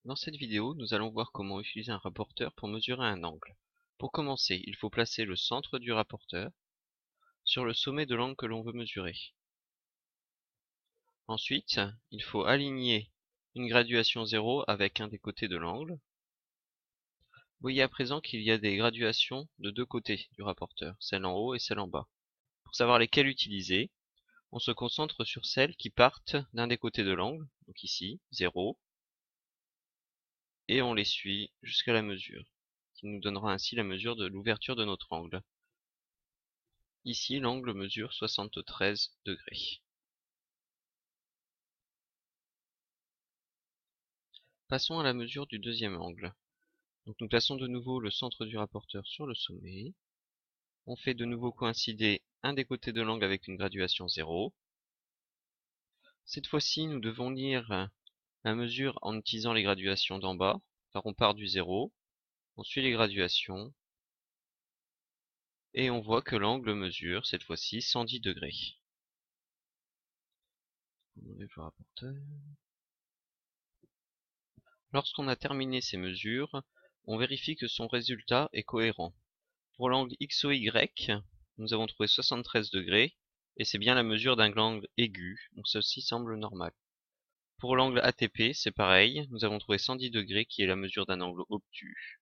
Dans cette vidéo, nous allons voir comment utiliser un rapporteur pour mesurer un angle. Pour commencer, il faut placer le centre du rapporteur sur le sommet de l'angle que l'on veut mesurer. Ensuite, il faut aligner une graduation 0 avec un des côtés de l'angle. Vous voyez à présent qu'il y a des graduations de deux côtés du rapporteur, celle en haut et celle en bas. Pour savoir lesquelles utiliser, on se concentre sur celles qui partent d'un des côtés de l'angle, donc ici, 0, et on les suit jusqu'à la mesure, qui nous donnera ainsi la mesure de l'ouverture de notre angle. Ici, l'angle mesure 73 degrés. Passons à la mesure du deuxième angle. Donc nous plaçons de nouveau le centre du rapporteur sur le sommet. On fait de nouveau coïncider un des côtés de l'angle avec une graduation 0. Cette fois-ci, nous devons lire la mesure en utilisant les graduations d'en bas, car on part du 0, on suit les graduations, et on voit que l'angle mesure, cette fois-ci, 110 degrés. On enlève le rapporteur. Lorsqu'on a terminé ces mesures, on vérifie que son résultat est cohérent. Pour l'angle XOY, nous avons trouvé 73 degrés, et c'est bien la mesure d'un angle aigu, donc ceci semble normal. Pour l'angle ATP, c'est pareil, nous avons trouvé 110 degrés qui est la mesure d'un angle obtus.